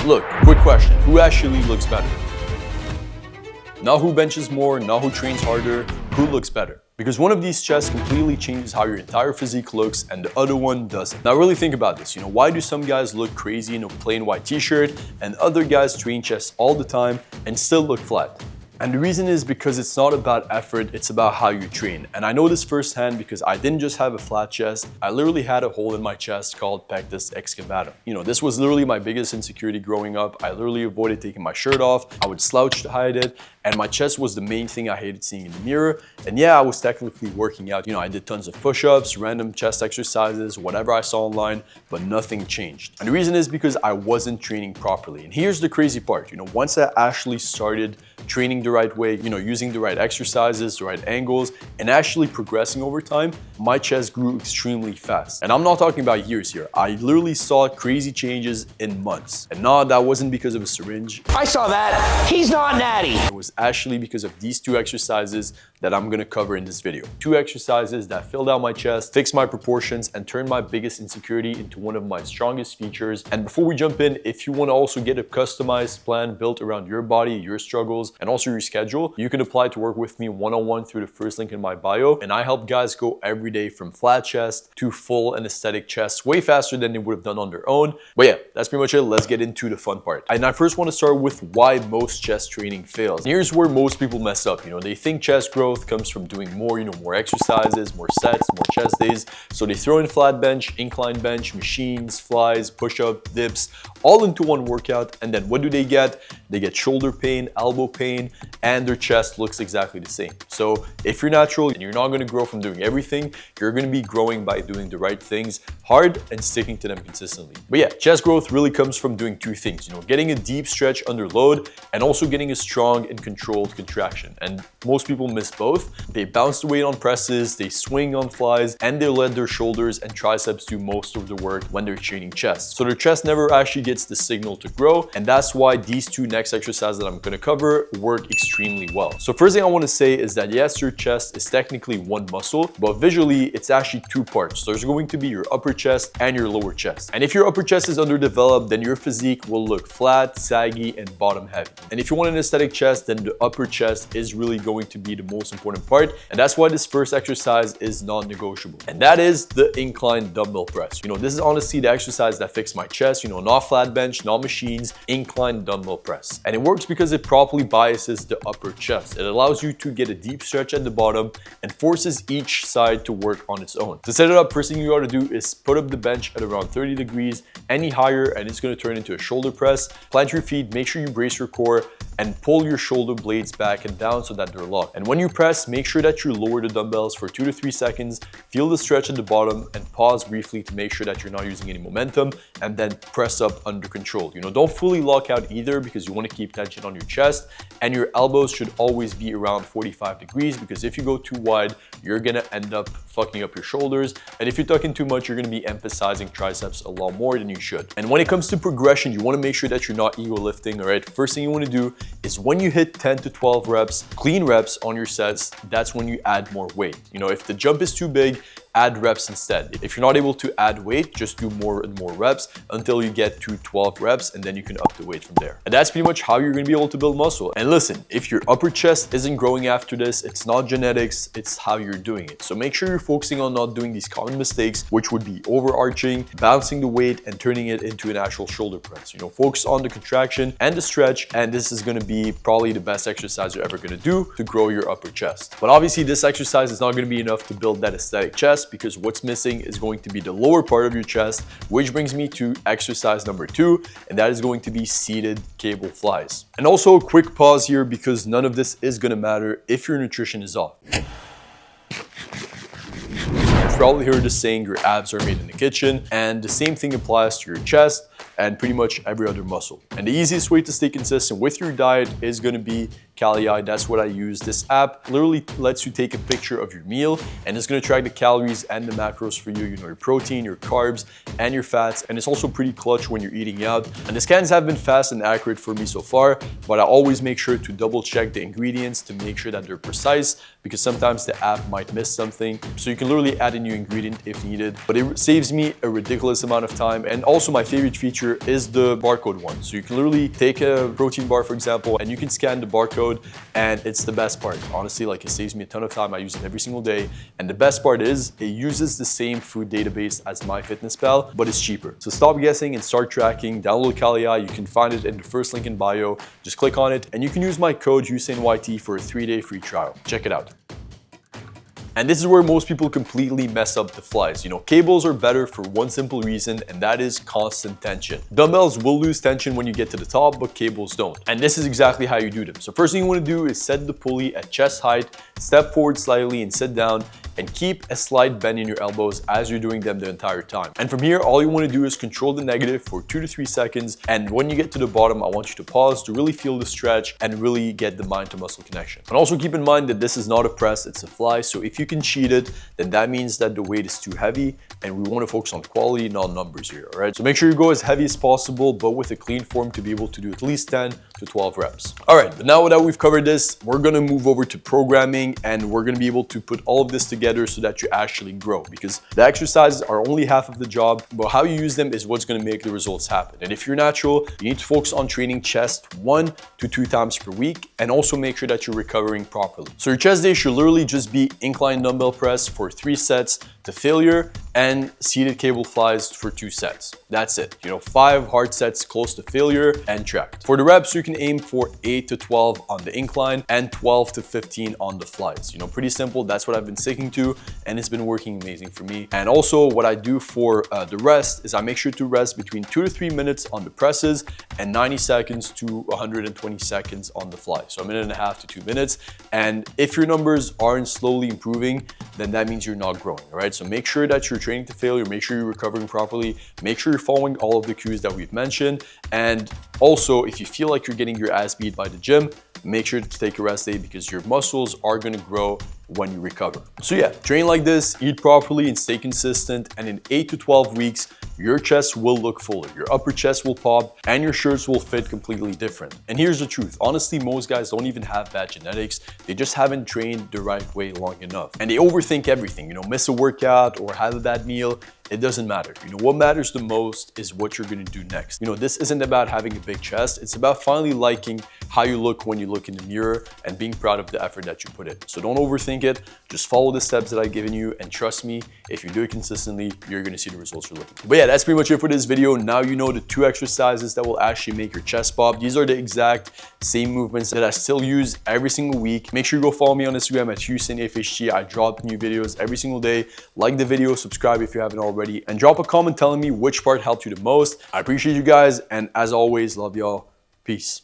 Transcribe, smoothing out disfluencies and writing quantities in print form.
Look, quick question, who actually looks better? Not who benches more, not who trains harder, who looks better? Because one of these chests completely changes how your entire physique looks and the other one doesn't. Now really think about this, why do some guys look crazy in a plain white t-shirt and other guys train chests all the time and still look flat? And the reason is because it's not about effort, it's about how you train. And I know this firsthand because I didn't just have a flat chest, I literally had a hole in my chest called pectus excavatum. This was literally my biggest insecurity growing up. I literally avoided taking my shirt off, I would slouch to hide it, and my chest was the main thing I hated seeing in the mirror. And yeah, I was technically working out. I did tons of push-ups, random chest exercises, whatever I saw online, but nothing changed. And the reason is because I wasn't training properly. And here's the crazy part, once I actually started training the right way, using the right exercises, the right angles, and actually progressing over time, my chest grew extremely fast. And I'm not talking about years here. I literally saw crazy changes in months. And no, that wasn't because of a syringe. I saw that. He's not natty. It was actually because of these two exercises that I'm gonna cover in this video. Two exercises that filled out my chest, fixed my proportions, and turned my biggest insecurity into one of my strongest features. And before we jump in, if you wanna also get a customized plan built around your body, your struggles, and also your schedule, you can apply to work with me one-on-one through the first link in my bio. And I help guys go every day from flat chest to full and aesthetic chest way faster than they would have done on their own. But yeah, that's pretty much it. Let's get into the fun part. And I first wanna start with why most chest training fails. And here's where most people mess up. They think chest growth comes from doing more, more exercises, more sets, more chest days. So they throw in flat bench, incline bench, machines, flies, push-up, dips, all into one workout. And then what do they get? They get shoulder pain, elbow pain, and their chest looks exactly the same. So if you're natural and you're not gonna grow from doing everything, you're gonna be growing by doing the right things hard and sticking to them consistently. But yeah, chest growth really comes from doing two things, getting a deep stretch under load and also getting a strong and controlled contraction. And most people miss both. They bounce the weight on presses, they swing on flies, and they let their shoulders and triceps do most of the work when they're training chest. So their chest never actually gets the signal to grow, and that's why these two next exercises that I'm gonna cover work extremely well. So first thing I wanna say is that yes, your chest is technically one muscle, but visually it's actually two parts. So there's going to be your upper chest and your lower chest. And if your upper chest is underdeveloped, then your physique will look flat, saggy, and bottom heavy. And if you want an aesthetic chest, then the upper chest is really going to be the most important part. And that's why this first exercise is non-negotiable. And that is the incline dumbbell press. This is honestly the exercise that fixed my chest, not flat bench, not machines, incline dumbbell press. And it works because it properly biases the upper chest. It allows you to get a deep stretch at the bottom and forces each side to work on its own. To set it up, first thing you gotta do is put up the bench at around 30 degrees, any higher, and it's gonna turn into a shoulder press. Plant your feet, make sure you brace your core, and pull your shoulder blades back and down so that they're locked. And when you press, make sure that you lower the dumbbells for 2 to 3 seconds, feel the stretch at the bottom, and pause briefly to make sure that you're not using any momentum, and then press up under control. Don't fully lock out either because you want to keep tension on your chest, and your elbows should always be around 45 degrees because if you go too wide, you're gonna end up fucking up your shoulders. And if you tuck in too much, you're gonna be emphasizing triceps a lot more than you should. And when it comes to progression, you wanna make sure that you're not ego lifting, all right? First thing you wanna do is when you hit 10 to 12 reps, clean reps on your sets, that's when you add more weight. If the jump is too big, add reps instead. If you're not able to add weight, just do more and more reps until you get to 12 reps, and then you can up the weight from there. And that's pretty much how you're gonna be able to build muscle. And listen, if your upper chest isn't growing after this, it's not genetics, it's how you're doing it. So make sure you're focusing on not doing these common mistakes, which would be overarching, bouncing the weight, and turning it into an actual shoulder press. Focus on the contraction and the stretch, and this is gonna be probably the best exercise you're ever gonna do to grow your upper chest. But obviously, this exercise is not gonna be enough to build that aesthetic chest, because what's missing is going to be the lower part of your chest, which brings me to exercise number 2, and that is going to be seated cable flies. And also a quick pause here because none of this is gonna matter if your nutrition is off. You've probably heard the saying, your abs are made in the kitchen, and the same thing applies to your chest and pretty much every other muscle. And the easiest way to stay consistent with your diet is gonna be Cali, that's what I use. This app literally lets you take a picture of your meal and it's gonna track the calories and the macros for you, your protein, your carbs, and your fats. And it's also pretty clutch when you're eating out. And the scans have been fast and accurate for me so far, but I always make sure to double check the ingredients to make sure that they're precise, because sometimes the app might miss something. So you can literally add a new ingredient if needed, but it saves me a ridiculous amount of time. And also my favorite feature is the barcode one. So you can literally take a protein bar, for example, and you can scan the barcode, and it's the best part. Honestly, like, it saves me a ton of time. I use it every single day. And the best part is it uses the same food database as MyFitnessPal, but it's cheaper. So stop guessing and start tracking. Download Cali. You can find it in the first link in bio. Just click on it and you can use my code HusseinYT for a 3-day free trial. Check it out. And this is where most people completely mess up the flies. Cables are better for one simple reason, and that is constant tension. Dumbbells will lose tension when you get to the top, but cables don't. And this is exactly how you do them. So first thing you want to do is set the pulley at chest height, step forward slightly and sit down, and keep a slight bend in your elbows as you're doing them the entire time. And from here, all you want to do is control the negative for 2 to 3 seconds. And when you get to the bottom, I want you to pause to really feel the stretch and really get the mind to muscle connection. And also keep in mind that this is not a press, it's a fly. So if you can cheat it, then that means that the weight is too heavy, and we want to focus on quality, not numbers here, all right? So make sure you go as heavy as possible, but with a clean form to be able to do at least 10 to 12 reps. All right, but now that we've covered this, we're gonna move over to programming, and we're gonna be able to put all of this together so that you actually grow, because the exercises are only half of the job, but how you use them is what's gonna make the results happen. And if you're natural, you need to focus on training chest 1 to 2 times per week, and also make sure that you're recovering properly. So your chest day should literally just be incline dumbbell press for 3 sets to failure and seated cable flies for 2 sets. That's it. 5 hard sets close to failure and track. For the reps, you can aim for 8 to 12 on the incline and 12 to 15 on the flies. Pretty simple. That's what I've been sticking to, and it's been working amazing for me. And also what I do for the rest is I make sure to rest between 2 to 3 minutes on the presses and 90 seconds to 120 seconds on the fly. So 1.5 to 2 minutes. And if your numbers aren't slowly improving, then that means you're not growing, all right? So make sure that you're training to failure, make sure you're recovering properly, make sure you're following all of the cues that we've mentioned. And also, if you feel like you're getting your ass beat by the gym, make sure to take a rest day, because your muscles are gonna grow when you recover. So yeah, train like this, eat properly, and stay consistent. And in 8 to 12 weeks, your chest will look fuller, your upper chest will pop, and your shirts will fit completely different. And here's the truth. Honestly, most guys don't even have bad genetics. They just haven't trained the right way long enough. And they overthink everything, miss a workout or have a bad meal. It doesn't matter. What matters the most is what you're gonna do next. This isn't about having a big chest. It's about finally liking how you look when you look in the mirror and being proud of the effort that you put in. So don't overthink it. Just follow the steps that I've given you, and trust me, if you do it consistently, you're gonna see the results you're looking for. But yeah, that's pretty much it for this video. Now you know the 2 exercises that will actually make your chest pop. These are the exact same movements that I still use every single week. Make sure you go follow me on Instagram at HusseinFHT. I drop new videos every single day. Like the video, subscribe if you haven't already, and drop a comment telling me which part helped you the most. I appreciate you guys, and as always, love y'all. Peace.